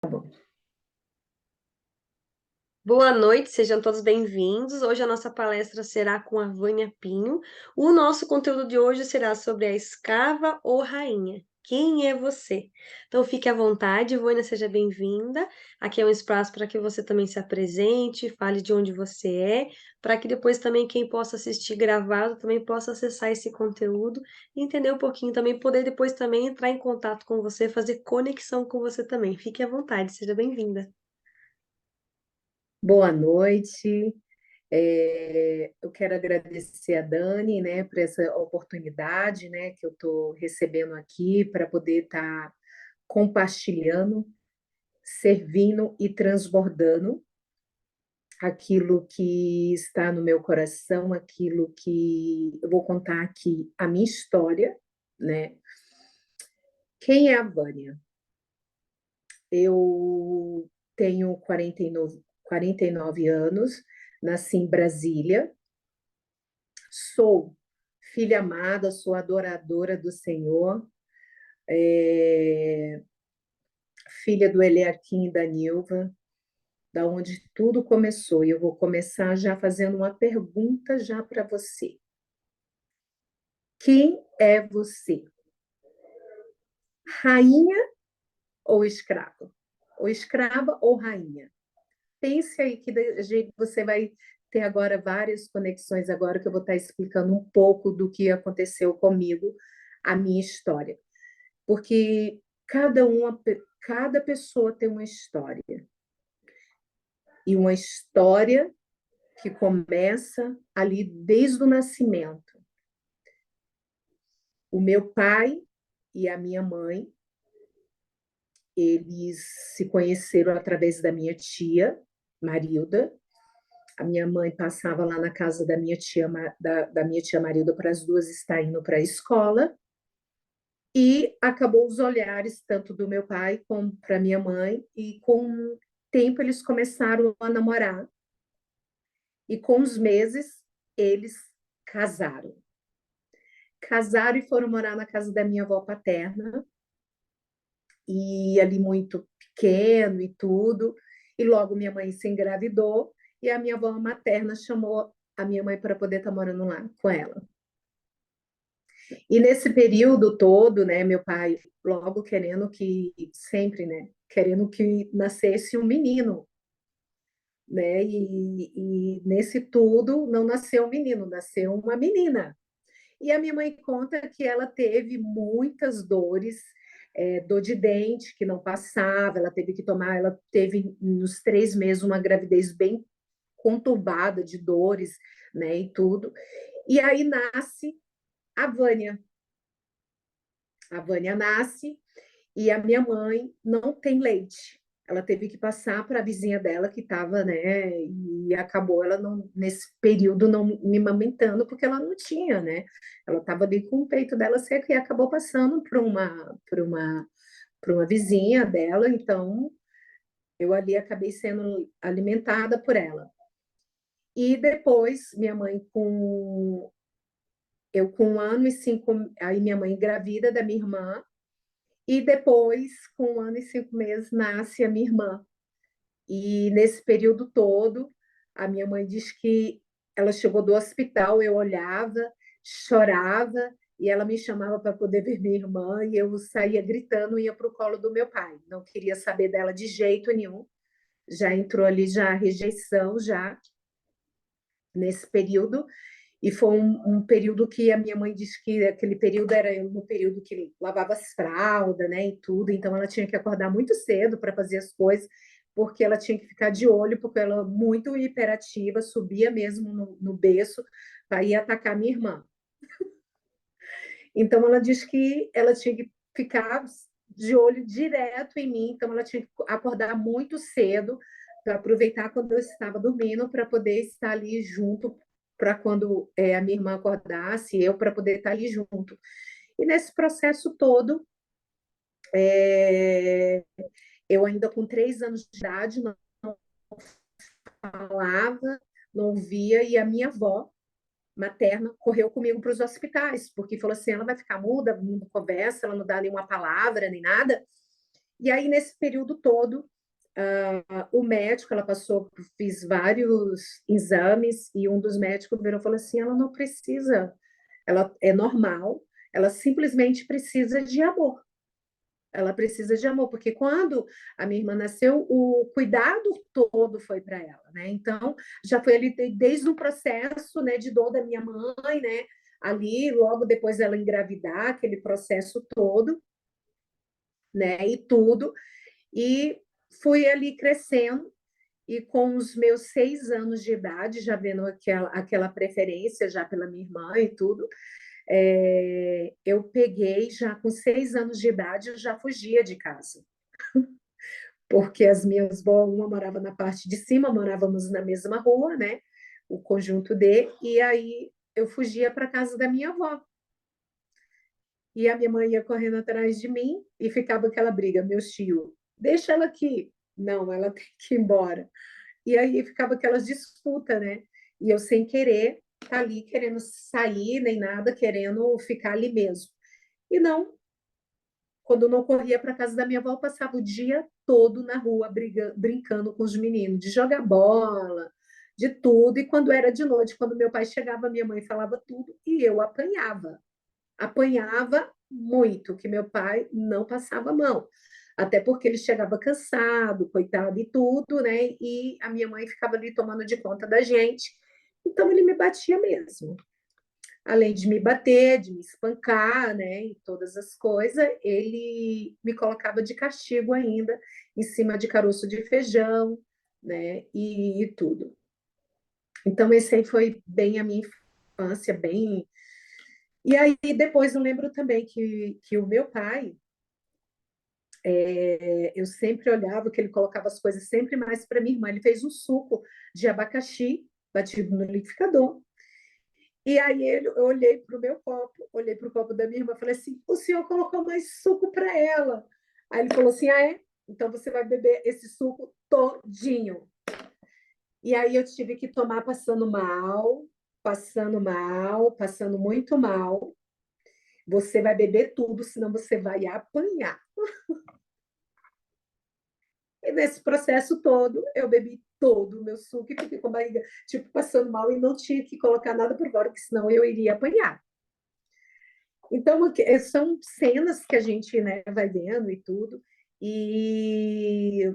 Tá bom. Boa noite, sejam todos bem-vindos. Hoje a nossa palestra será com a Vânia Pinho. O nosso conteúdo de hoje será sobre a escrava ou rainha. Quem é você? Então fique à vontade, Vânia, seja bem-vinda. Aqui é um espaço para que você também se apresente, fale de onde você é, para que depois também quem possa assistir gravado também possa acessar esse conteúdo e entender um pouquinho também, poder depois também entrar em contato com você, fazer conexão com você também. Fique à vontade, seja bem-vinda. Boa noite. Eu quero agradecer a Dani, né, por essa oportunidade, né, que eu estou recebendo aqui para poder estar compartilhando, servindo e transbordando aquilo que está no meu coração, aquilo que eu vou contar aqui, a minha história, né? Quem é a Vânia? Eu tenho 49 anos, nasci em Brasília. Sou filha amada, sou adoradora do Senhor, é, filha do Eliakim e da Nilva, da onde tudo começou. E eu vou começar já fazendo uma pergunta já para você. Quem é você? Rainha ou escrava? Ou escrava ou rainha? Pense aí que você vai ter agora várias conexões agora que eu vou estar explicando um pouco do que aconteceu comigo, a minha história. Porque cada pessoa tem uma história. E uma história que começa ali desde o nascimento. O meu pai e a minha mãe, eles se conheceram através da minha tia, Marilda. A minha mãe passava lá na casa da minha tia, da minha tia Marilda para as duas estar indo para a escola. E acabou os olhares tanto do meu pai como para minha mãe, e com o tempo eles começaram a namorar, e com os meses eles casaram. Casaram e foram morar na casa da minha avó paterna, e ali muito pequeno e tudo, e logo minha mãe se engravidou, e a minha avó materna chamou a minha mãe para poder estar morando lá com ela. E nesse período todo, né, meu pai logo querendo que, sempre, né, querendo que nascesse um menino, né, e nesse tudo não nasceu um menino, nasceu uma menina. E a minha mãe conta que ela teve muitas dores, dor de dente que não passava, ela teve que tomar, ela teve nos 3 meses uma gravidez bem conturbada de dores, né, e tudo. E aí nasce a Vânia. A Vânia nasce e a minha mãe não tem leite. Ela teve que passar para a vizinha dela que estava, né? E acabou ela não, nesse período não me amamentando porque ela não tinha, né? Ela estava ali com o peito dela seco e acabou passando para uma vizinha dela. Então eu ali acabei sendo alimentada por ela. E depois minha mãe com eu com 1 ano e 5, aí minha mãe engravida da minha irmã. E depois, com 1 ano e 5 meses, nasce a minha irmã. E nesse período todo, a minha mãe diz que ela chegou do hospital, eu olhava, chorava, e ela me chamava para poder ver minha irmã, e eu saía gritando e ia para o colo do meu pai. Não queria saber dela de jeito nenhum. Já entrou ali já a rejeição, já nesse período. E foi um período que a minha mãe disse que aquele período era no período que lavava as fraldas, né, e tudo. Então ela tinha que acordar muito cedo para fazer as coisas, porque ela tinha que ficar de olho, porque ela muito hiperativa, subia mesmo no berço para ir atacar minha irmã. Então ela disse que ela tinha que ficar de olho direto em mim, então ela tinha que acordar muito cedo para aproveitar quando eu estava dormindo para poder estar ali junto para quando a minha irmã acordasse, eu para poder estar ali junto. E nesse processo todo, é, eu ainda com 3 anos de idade não falava, não via, e a minha avó materna correu comigo para os hospitais, porque falou assim, ela vai ficar muda, não conversa, ela não dá nenhuma palavra, nem nada. E aí, nesse período todo, o médico, ela passou, fiz vários exames, e um dos médicos virou e falou assim: ela não precisa, ela é normal, ela simplesmente precisa de amor. Ela precisa de amor, porque quando a minha irmã nasceu, o cuidado todo foi para ela, né? Então, já foi ali desde o processo, né, de dor da minha mãe, né? Ali, logo depois dela engravidar, aquele processo todo, né? E tudo. E fui ali crescendo, e com os meus 6 anos de idade, já vendo aquela preferência já pela minha irmã e tudo, eu peguei já com 6 anos de idade, eu já fugia de casa, porque as minhas vó, uma morava na parte de cima, morávamos na mesma rua, né? O conjunto D, e aí eu fugia para casa da minha avó. E a minha mãe ia correndo atrás de mim e ficava aquela briga, meu tio, deixa ela aqui. Não, ela tem que ir embora. E aí ficava aquelas disputas, né? E eu sem querer, tá ali querendo sair, nem nada, querendo ficar ali mesmo. E não, quando eu não corria para casa da minha avó, eu passava o dia todo na rua brincando com os meninos, de jogar bola, de tudo. E quando era de noite, quando meu pai chegava, minha mãe falava tudo e eu apanhava. Apanhava muito, que meu pai não passava a mão. Até porque ele chegava cansado, coitado e tudo, né? E a minha mãe ficava ali tomando de conta da gente. Então ele me batia mesmo. Além de me bater, de me espancar, né, e todas as coisas, ele me colocava de castigo ainda, em cima de caroço de feijão, né, e tudo. Então, esse aí foi bem a minha infância, bem. E aí, depois, eu lembro também que o meu pai, eu sempre olhava que ele colocava as coisas sempre mais para minha irmã. Ele fez um suco de abacaxi batido no liquidificador. E aí eu olhei para o meu copo, olhei para o copo da minha irmã e falei assim: o senhor colocou mais suco para ela. Aí ele falou assim: ah, é? Então você vai beber esse suco todinho. E aí eu tive que tomar passando mal, passando muito mal. Você vai beber tudo, senão você vai apanhar. E nesse processo todo, eu bebi todo o meu suco e fiquei com a barriga, tipo, passando mal e não tinha que colocar nada por fora, porque senão eu iria apanhar. Então, são cenas que a gente, né, vai vendo e tudo. E,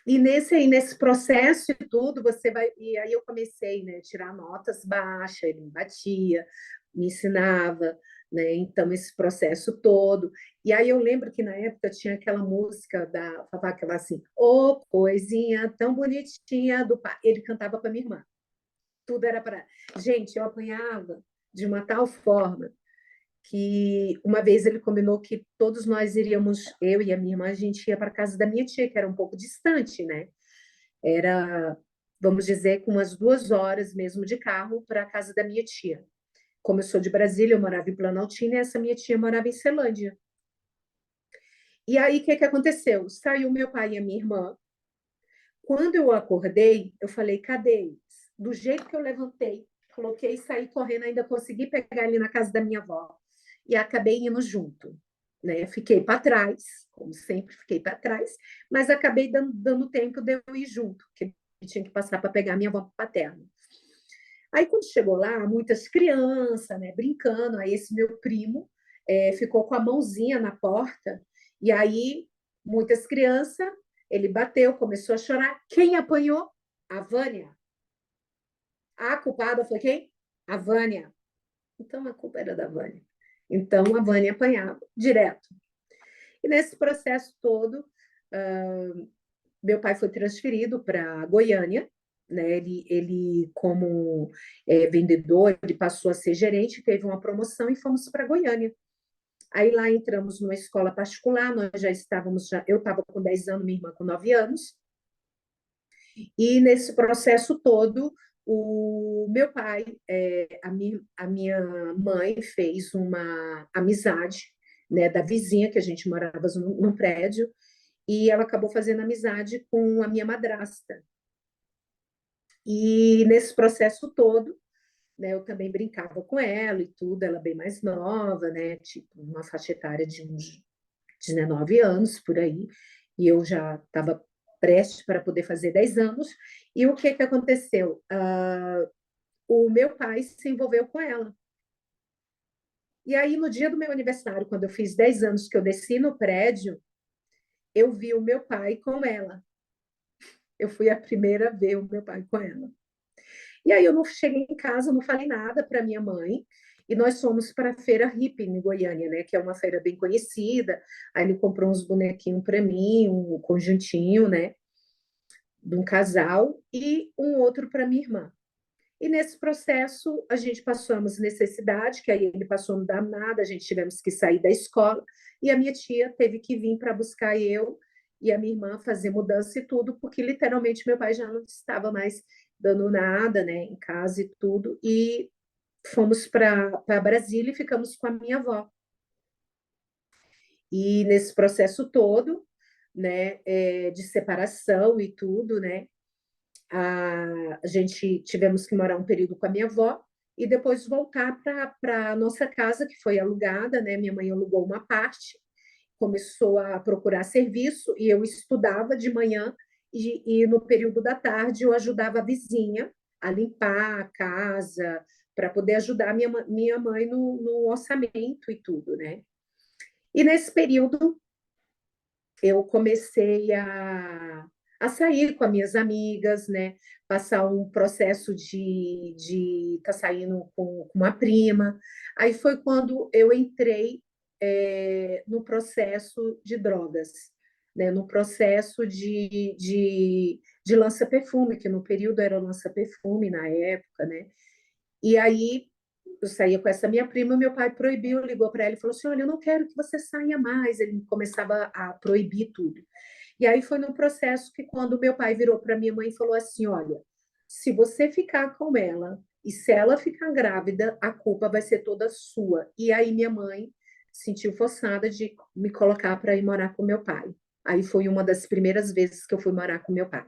e nesse processo e tudo, você vai. E aí eu comecei, né, a tirar notas baixas, ele me batia, me ensinava, né? Então, esse processo todo. E aí eu lembro que na época tinha aquela música da Fafá, que ela assim, ô, oh, coisinha tão bonitinha do pai. Ele cantava para minha irmã. Tudo era para. Gente, eu apanhava de uma tal forma que uma vez ele combinou que todos nós iríamos, eu e a minha irmã, a gente ia para a casa da minha tia, que era um pouco distante, né? Era, vamos dizer, com umas 2 horas mesmo de carro para a casa da minha tia. Como eu sou de Brasília, eu morava em Planaltina e essa minha tia morava em Celândia. E aí, o que, que aconteceu? Saiu meu pai e a minha irmã. Quando eu acordei, eu falei, cadê eles? Do jeito que eu levantei, coloquei e saí correndo, ainda consegui pegar ele na casa da minha avó. E acabei indo junto. Né? Fiquei para trás, como sempre, fiquei para trás, mas acabei dando tempo de eu ir junto, porque tinha que passar para pegar minha avó paterna. Aí, quando chegou lá, muitas crianças, né, brincando, aí esse meu primo ficou com a mãozinha na porta, e aí muitas crianças, ele bateu, começou a chorar. Quem apanhou? A Vânia. A culpada foi quem? A Vânia. Então, a culpa era da Vânia. Então, a Vânia apanhava direto. E nesse processo todo, meu pai foi transferido para Goiânia, né? Como vendedor, ele passou a ser gerente, teve uma promoção e fomos para Goiânia. Aí lá entramos numa escola particular, nós já estávamos, eu estava com 10 anos, minha irmã com 9 anos, e nesse processo todo, o meu pai, a minha mãe fez uma amizade, né, da vizinha, que a gente morava num prédio, e ela acabou fazendo amizade com a minha madrasta. E nesse processo todo, né, eu também brincava com ela e tudo, ela bem mais nova, né, tipo, uma faixa etária de uns 19 anos por aí, e eu já estava prestes para poder fazer 10 anos. E o que aconteceu? O meu pai se envolveu com ela. E aí, no dia do meu aniversário, quando eu fiz 10 anos, que eu desci no prédio, eu vi o meu pai com ela. Eu fui a primeira a ver o meu pai com ela. E aí eu não cheguei em casa, não falei nada para minha mãe. E nós fomos para a Feira Hippie, em Goiânia, né? Que é uma feira bem conhecida. Aí ele comprou uns bonequinhos para mim, um conjuntinho, né? De um casal, e um outro para minha irmã. E nesse processo, a gente passamos necessidade, que aí ele passou no danado, a gente tivemos que sair da escola, e a minha tia teve que vir para buscar eu e a minha irmã fazer mudança e tudo, porque literalmente meu pai já não estava mais dando nada, né, em casa e tudo, e fomos para Brasília e ficamos com a minha avó. E nesse processo todo, né, de separação e tudo, né, a gente tivemos que morar um período com a minha avó e depois voltar para a nossa casa, que foi alugada, né? Minha mãe alugou uma parte, começou a procurar serviço e eu estudava de manhã e no período da tarde eu ajudava a vizinha a limpar a casa para poder ajudar minha mãe no orçamento e tudo, né? E nesse período eu comecei a sair com as minhas amigas, né? Passar um processo de estar saindo com uma prima. Aí foi quando eu entrei no processo de drogas, né? No processo de lança-perfume, que no período era lança-perfume na época, né? E aí eu saía com essa minha prima, meu pai proibiu, ligou para ela e falou assim: olha, eu não quero que você saia mais. Ele começava a proibir tudo. E aí foi num processo que, quando meu pai virou para minha mãe e falou assim: olha, se você ficar com ela e se ela ficar grávida, a culpa vai ser toda sua. E aí minha mãe sentiu forçada de me colocar para ir morar com meu pai. Aí foi uma das primeiras vezes que eu fui morar com meu pai.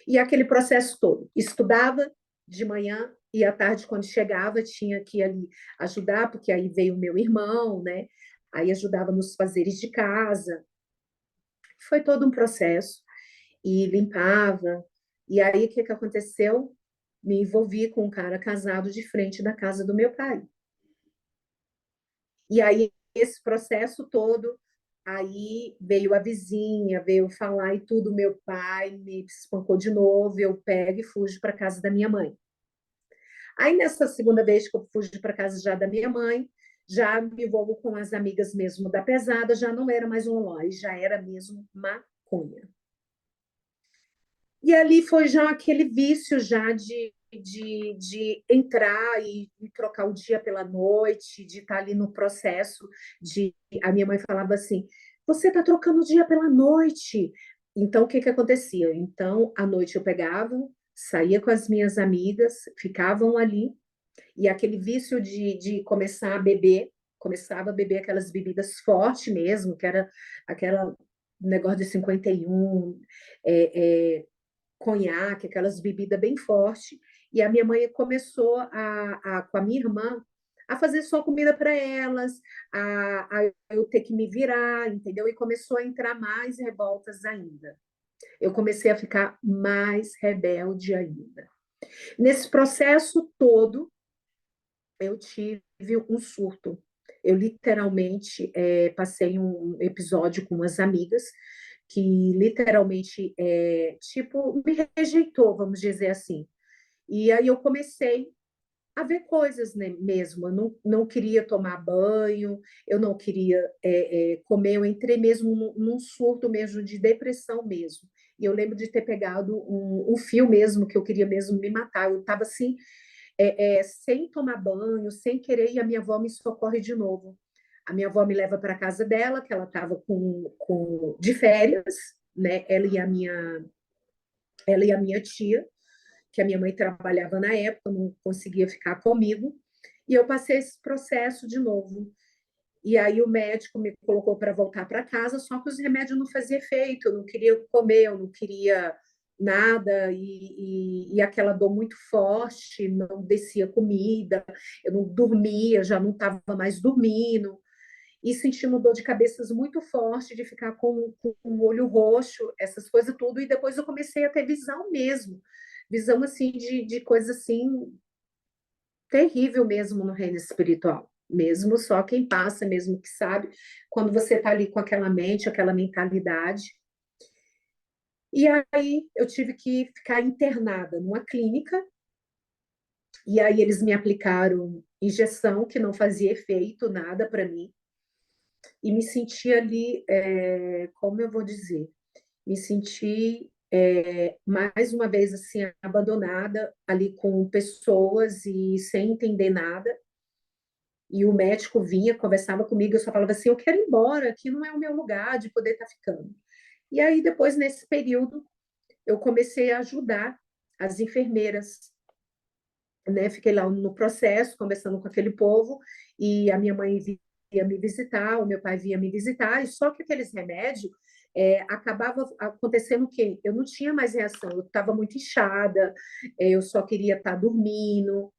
E aquele processo todo. Estudava de manhã e à tarde, quando chegava, tinha que ir ali ajudar, porque aí veio o meu irmão, né? Aí ajudava nos fazeres de casa. Foi todo um processo. E limpava. E aí, o que aconteceu? Me envolvi com um cara casado de frente da casa do meu pai. E aí, esse processo todo, aí veio a vizinha, veio falar e tudo, meu pai me espancou de novo, eu pego e fujo para casa da minha mãe. Aí, nessa segunda vez que eu fujo para casa já da minha mãe, já me envolvo com as amigas mesmo da pesada, já não era mais um ló, já era mesmo maconha. E ali foi já aquele vício já de entrar e trocar o dia pela noite, de estar ali no processo de... A minha mãe falava assim, você está trocando o dia pela noite. Então, o que que acontecia? Então, à noite eu pegava, saía com as minhas amigas, ficavam ali, e aquele vício de começar a beber, começava a beber aquelas bebidas fortes mesmo, que era aquela negócio de 51, conhaque, aquelas bebidas bem fortes. E a minha mãe começou com a minha irmã a fazer só comida para elas, a eu ter que me virar, entendeu? E começou a entrar mais revoltas ainda. Eu comecei a ficar mais rebelde ainda. Nesse processo todo, eu tive um surto. Eu literalmente passei um episódio com umas amigas que literalmente, tipo, me rejeitou, vamos dizer assim. E aí eu comecei a ver coisas, né, mesmo. Eu não queria tomar banho, eu não queria comer, eu entrei mesmo num surto mesmo de depressão mesmo. E eu lembro de ter pegado um fio mesmo, que eu queria mesmo me matar. Eu estava assim, sem tomar banho, sem querer, e a minha avó me socorre de novo. A minha avó me leva para a casa dela, que ela estava de férias, né? Ela e a minha tia, que a minha mãe trabalhava na época, não conseguia ficar comigo, e eu passei esse processo de novo. E aí o médico me colocou para voltar para casa, só que os remédios não faziam efeito, eu não queria comer, eu não queria nada, e aquela dor muito forte, não descia comida, eu não dormia, já não estava mais dormindo. e sentindo dor de cabeça muito forte, de ficar com o olho roxo, essas coisas tudo, e depois eu comecei a ter visão mesmo, visão assim de coisa assim terrível mesmo no reino espiritual, mesmo só quem passa mesmo que sabe, quando você está ali com aquela mente, aquela mentalidade. E aí eu tive que ficar internada numa clínica, e aí eles me aplicaram injeção que não fazia efeito nada para mim, e me senti ali, como eu vou dizer, me senti mais uma vez assim abandonada ali com pessoas e sem entender nada. E o médico vinha, conversava comigo, eu só falava assim, eu quero ir embora, aqui não é o meu lugar de poder estar ficando. E aí depois nesse período eu comecei a ajudar as enfermeiras, né? Fiquei lá no processo conversando com aquele povo e a minha mãe ia me visitar, o meu pai vinha me visitar, e só que aqueles remédios acabava acontecendo o quê? Eu não tinha mais reação, eu estava muito inchada, eu só queria estar dormindo,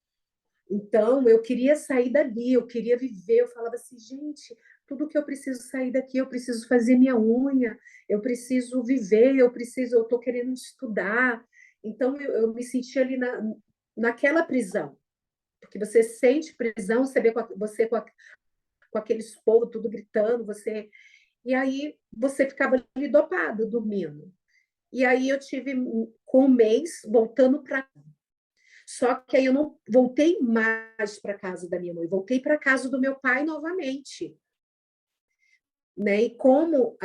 então eu queria sair dali, eu queria viver, eu falava assim, gente, tudo que eu preciso sair daqui, eu preciso fazer minha unha, eu preciso viver, eu estou querendo estudar, então eu me sentia ali naquela prisão, porque você sente prisão, você vê você com aqueles povos tudo gritando, você e aí você ficava ali dopada, dormindo. E aí eu tive com um mês voltando para. Só que aí eu não voltei mais para casa da minha mãe, voltei para casa do meu pai novamente, né? E como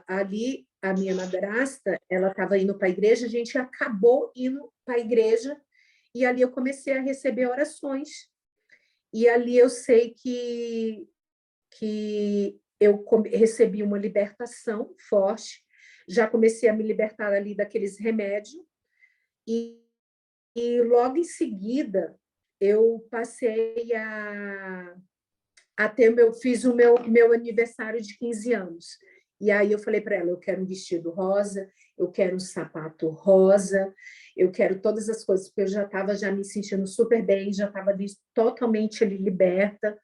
ali a minha madrasta, ela estava indo para a igreja, a gente acabou indo para a igreja e ali eu comecei a receber orações. E ali eu sei que eu recebi uma libertação forte, já comecei a me libertar ali daqueles remédios, e, e logo em seguida eu passei a ter fiz o meu aniversário de 15 anos. E aí eu falei para ela, eu quero um vestido rosa, eu quero um sapato rosa, eu quero todas as coisas, porque eu já estava já me sentindo super bem, já estava totalmente ali, liberta.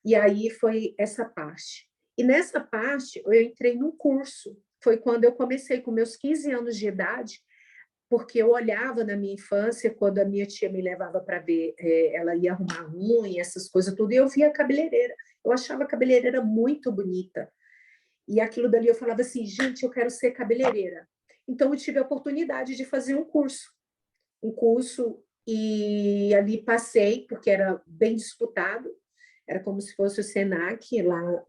E aí foi essa parte. E nessa parte eu entrei num curso. Foi quando eu comecei com meus 15 anos de idade, porque eu olhava na minha infância, quando a minha tia me levava para ver, ela ia arrumar unha, essas coisas tudo, e eu via a cabeleireira. Eu achava a cabeleireira muito bonita. E aquilo dali eu falava assim, gente, eu quero ser cabeleireira. Então eu tive a oportunidade de fazer um curso, e ali passei, porque era bem disputado, era como se fosse o Senac, lá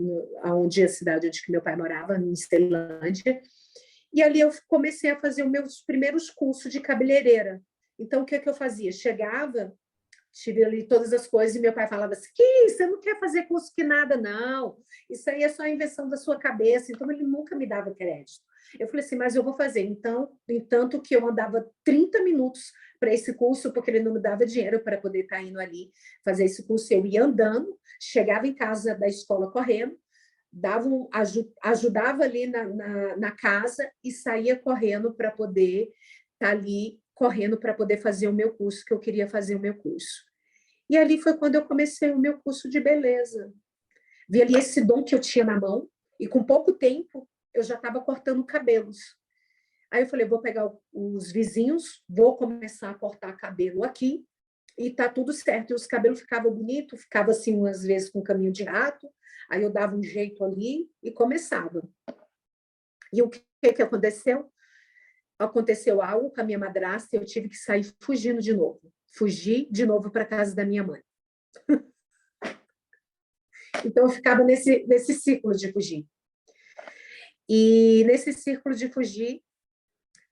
onde a cidade onde meu pai morava, em Ceilândia, e ali eu comecei a fazer os meus primeiros cursos de cabeleireira. Então, o que eu fazia? Chegava, tive ali todas as coisas, e meu pai falava assim, que você não quer fazer curso que nada, não. Isso aí é só a invenção da sua cabeça. Então, ele nunca me dava crédito. Eu falei assim, mas eu vou fazer. Então, entanto que eu andava 30 minutos para esse curso, porque ele não me dava dinheiro para poder estar indo ali fazer esse curso. Eu ia andando, chegava em casa da escola correndo, ajudava ali na casa e saía correndo para poder estar ali, correndo para poder fazer o meu curso, que eu queria fazer o meu curso. E ali foi quando eu comecei o meu curso de beleza. Vi ali esse dom que eu tinha na mão, e com pouco tempo eu já estava cortando cabelos. Aí eu falei, vou pegar os vizinhos, vou começar a cortar cabelo aqui, e tá tudo certo. E os cabelos ficavam bonitos, ficava assim, às vezes, com caminho de rato, aí eu dava um jeito ali e começava. E o que aconteceu? Aconteceu algo com a minha madrasta e eu tive que sair fugindo de novo. Fugi de novo para casa da minha mãe. Então, eu ficava nesse círculo de fugir. E nesse círculo de fugir,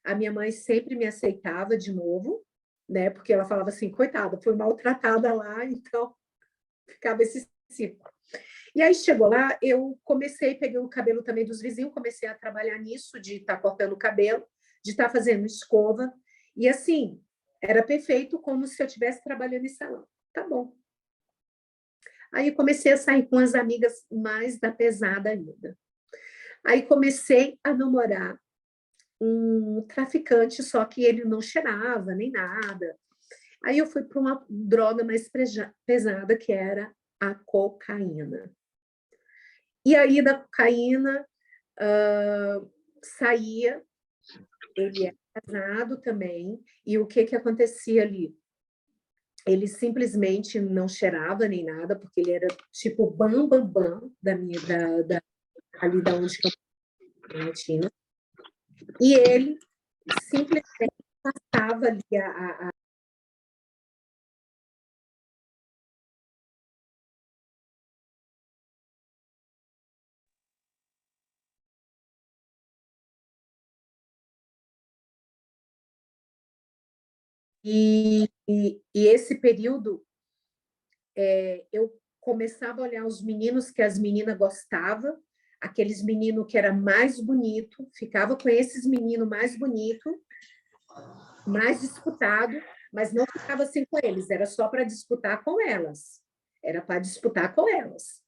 a minha mãe sempre me aceitava de novo, né? Porque ela falava assim, coitada, foi maltratada lá, então ficava esse círculo. E aí chegou lá, eu comecei, peguei o cabelo também dos vizinhos, comecei a trabalhar nisso, de estar cortando o cabelo, de estar fazendo escova. E assim, era perfeito, como se eu estivesse trabalhando em salão. Tá bom. Aí comecei a sair com as amigas mais da pesada ainda. Aí comecei a namorar um traficante, só que ele não cheirava nem nada. Aí eu fui para uma droga mais pesada, que era a cocaína. E aí da cocaína saía, ele era casado também, e o que acontecia ali? Ele simplesmente não cheirava nem nada, porque ele era tipo o bam, bam, bam ali da onde que eu tinha. E ele simplesmente passava ali e esse período eu começava a olhar os meninos que as meninas gostavam, aqueles meninos que era mais bonito, ficava com esses meninos mais bonito, mais disputado, mas não ficava assim com eles, era só para disputar com elas. Era para disputar com elas.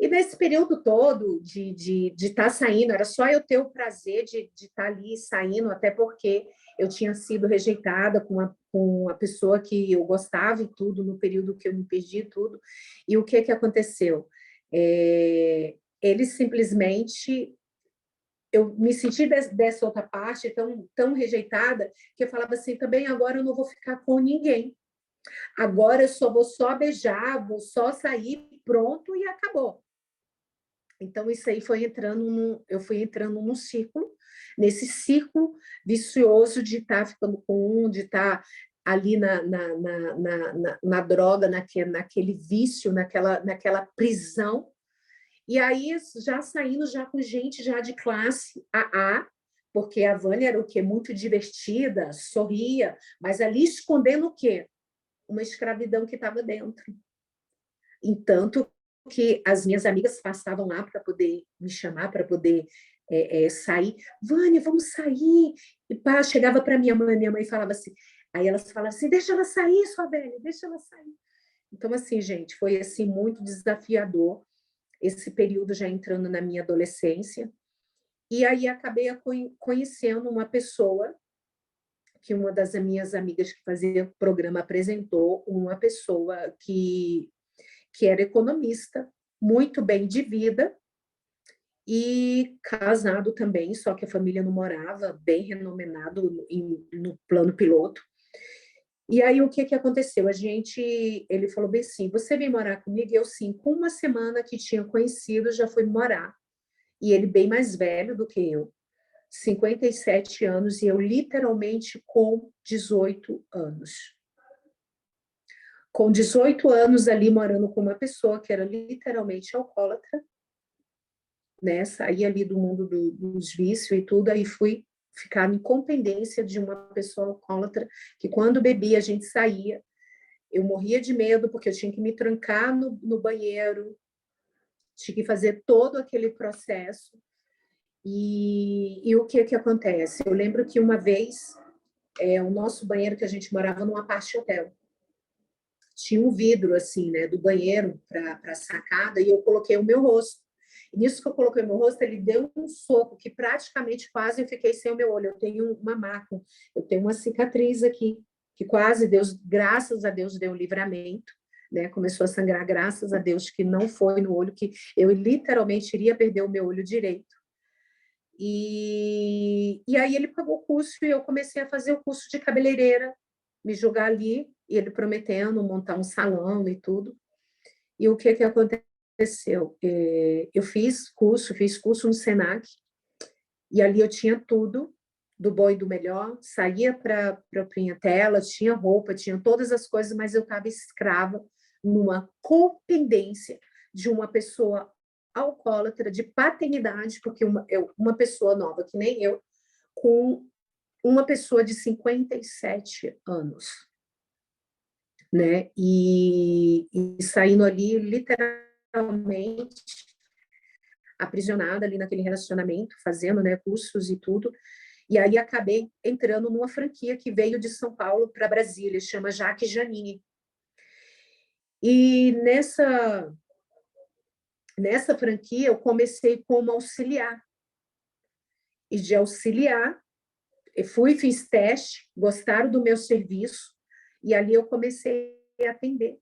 E nesse período todo de estar saindo, era só eu ter o prazer de estar ali saindo, até porque eu tinha sido rejeitada com a pessoa que eu gostava e tudo, no período que eu me perdi e tudo. E o que aconteceu? Ele simplesmente eu me senti dessa outra parte tão rejeitada que eu falava assim, também agora eu não vou ficar com ninguém. Agora eu só vou só beijar, vou só sair, pronto e acabou. Então isso aí eu fui entrando num círculo, nesse círculo vicioso de estar ficando com um, de estar ali na droga, naquele vício, naquela prisão. E aí, já saindo já com gente já de classe AA, porque a Vânia era o quê? Muito divertida, sorria, mas ali escondendo o quê? Uma escravidão que estava dentro. Entanto que as minhas amigas passavam lá para poder me chamar, para poder sair. Vânia, vamos sair. E pá, chegava para minha mãe falava assim, aí elas falavam assim, deixa ela sair, sua velha, deixa ela sair. Então, assim, gente, foi assim muito desafiador esse período já entrando na minha adolescência. E aí acabei conhecendo uma pessoa que uma das minhas amigas que fazia o programa apresentou, uma pessoa que era economista, muito bem de vida e casado também, só que a família não morava, bem renomenado no plano piloto. E aí o que aconteceu? Ele falou bem assim, você vem morar comigo? Eu sim, com uma semana que tinha conhecido, já fui morar. E ele bem mais velho do que eu, 57 anos, e eu literalmente com 18 anos. Com 18 anos ali morando com uma pessoa que era literalmente alcoólatra, né? Saí ali do mundo dos vícios e tudo, aí fui ficar em compendência de uma pessoa alcoólatra, que quando bebia a gente saía, eu morria de medo porque eu tinha que me trancar no banheiro, tinha que fazer todo aquele processo. E o que acontece? Eu lembro que uma vez, o nosso banheiro, que a gente morava numa parte hotel, tinha um vidro assim, né, do banheiro para a sacada, e eu coloquei o meu rosto. E nisso que eu coloquei o meu rosto, ele deu um soco que praticamente quase eu fiquei sem o meu olho. Eu tenho uma marca, eu tenho uma cicatriz aqui, que quase Deus, graças a Deus, deu livramento, né? Começou a sangrar, graças a Deus, que não foi no olho, que eu literalmente iria perder o meu olho direito. E aí ele pagou o curso e eu comecei a fazer o curso de cabeleireira, me jogar ali, e ele prometendo montar um salão e tudo. E o que aconteceu? Eu fiz curso no Senac, e ali eu tinha tudo, do bom e do melhor, saía para a minha tela, tinha roupa, tinha todas as coisas, mas eu estava escrava numa codependência de uma pessoa alcoólatra, de paternidade, porque uma pessoa nova, que nem eu, com uma pessoa de 57 anos, né? E saindo ali, literalmente, aprisionada ali naquele relacionamento, fazendo, né, cursos e tudo. E aí acabei entrando numa franquia que veio de São Paulo para Brasília, chama Jaque Janine. E nessa franquia eu comecei como auxiliar. E de auxiliar, fiz teste, gostaram do meu serviço, e ali eu comecei a atender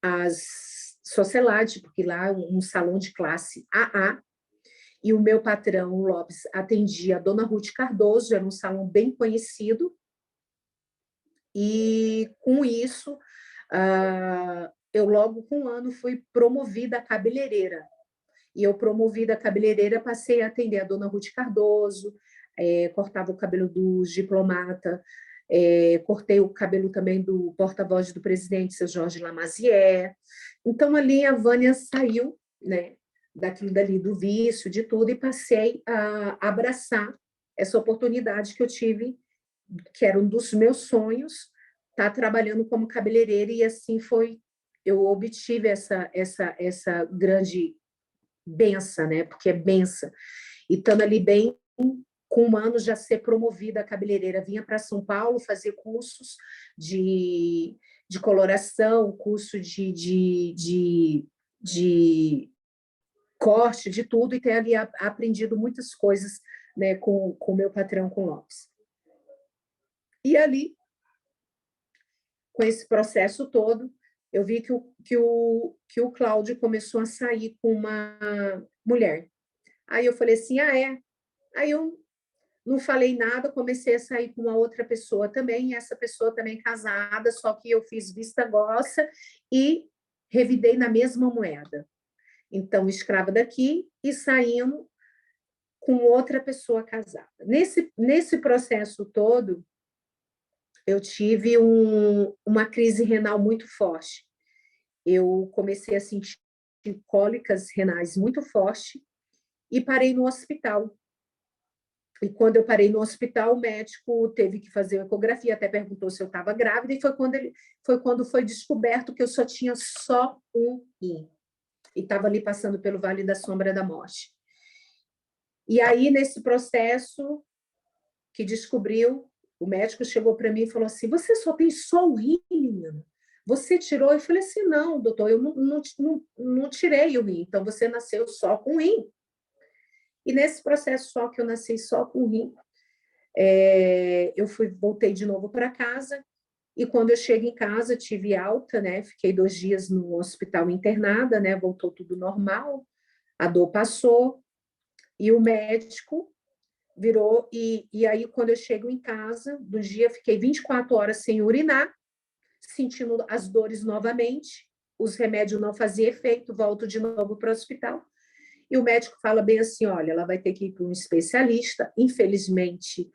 as sociedade, porque lá é um salão de classe AA, e o meu patrão, o Lopes, atendia a dona Ruth Cardoso, era um salão bem conhecido, e com isso, eu logo com um ano fui promovida a cabeleireira. E eu promovida a cabeleireira, passei a atender a dona Ruth Cardoso, cortava o cabelo dos diplomata, cortei o cabelo também do porta-voz do presidente, seu Jorge Lamazière. Então, ali a Vânia saiu, né, daquilo dali, do vício, de tudo, e passei a abraçar essa oportunidade que eu tive, que era um dos meus sonhos, estar trabalhando como cabeleireira, e assim foi, eu obtive essa grande benção, né? Porque é benção. E estando ali bem, com um ano já ser promovida a cabeleireira, vinha para São Paulo fazer cursos de coloração, curso de corte, de tudo, e ter ali aprendido muitas coisas, né, com o meu patrão, com o Lopes. E ali, com esse processo todo, eu vi que o Cláudio começou a sair com uma mulher. Aí eu falei assim, é? Aí eu não falei nada, comecei a sair com uma outra pessoa também, e essa pessoa também casada, só que eu fiz vista grossa e revidei na mesma moeda. Então, escrava daqui e saindo com outra pessoa casada. Nesse processo todo, eu tive uma crise renal muito forte. Eu comecei a sentir cólicas renais muito forte e parei no hospital. E quando eu parei no hospital, o médico teve que fazer uma ecografia, até perguntou se eu estava grávida, e foi quando foi descoberto que eu só tinha só um rim. E estava ali passando pelo Vale da Sombra da Morte. E aí, nesse processo que descobriu, o médico chegou para mim e falou assim, você só tem só um rim, menina? Você tirou? Eu falei assim, não, doutor, eu não tirei o rim, então você nasceu só com um rim. E nesse processo só que eu nasci só com um rim, eu voltei de novo para casa, e quando eu chego em casa, tive alta, né? Fiquei 2 dias no hospital internada, né? Voltou tudo normal, a dor passou, e o médico virou, e aí quando eu chego em casa, do dia, fiquei 24 horas sem urinar, sentindo as dores novamente, os remédios não faziam efeito, volto de novo para o hospital. E o médico fala bem assim, olha, ela vai ter que ir para um especialista, infelizmente,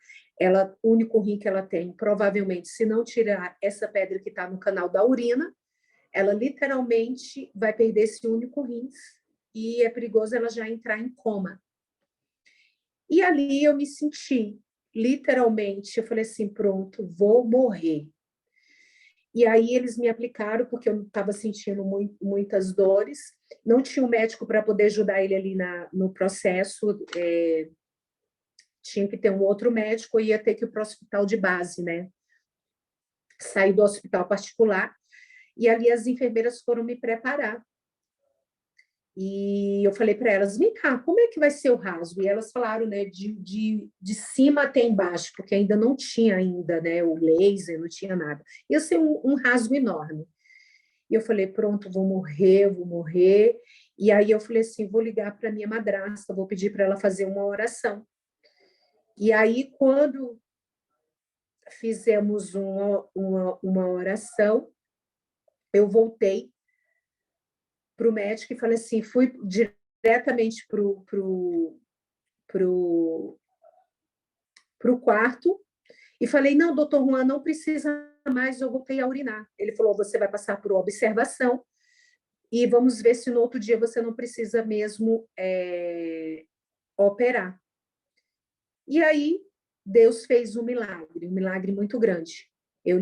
o único rim que ela tem, provavelmente, se não tirar essa pedra que está no canal da urina, ela literalmente vai perder esse único rim e é perigoso ela já entrar em coma. E ali eu me senti, literalmente, eu falei assim, pronto, vou morrer. E aí eles me aplicaram, porque eu estava sentindo muitas dores, não tinha um médico para poder ajudar ele ali no processo, tinha que ter um outro médico, e ia ter que ir para o hospital de base, né? Saí do hospital particular, e ali as enfermeiras foram me preparar. E eu falei para elas, vem cá, como é que vai ser o rasgo? E elas falaram, né, de cima até embaixo, porque ainda não tinha ainda, né, o laser, não tinha nada. Ia ser um rasgo enorme. E eu falei, pronto, vou morrer, vou morrer. E aí eu falei assim, vou ligar para minha madrasta, vou pedir para ela fazer uma oração. E aí, quando fizemos uma oração, eu voltei para o médico e falei assim, fui diretamente para o quarto e falei, não, doutor Juan, não precisa mais, eu voltei a urinar. Ele falou, você vai passar por observação e vamos ver se no outro dia você não precisa mesmo operar. E aí, Deus fez um milagre muito grande. Eu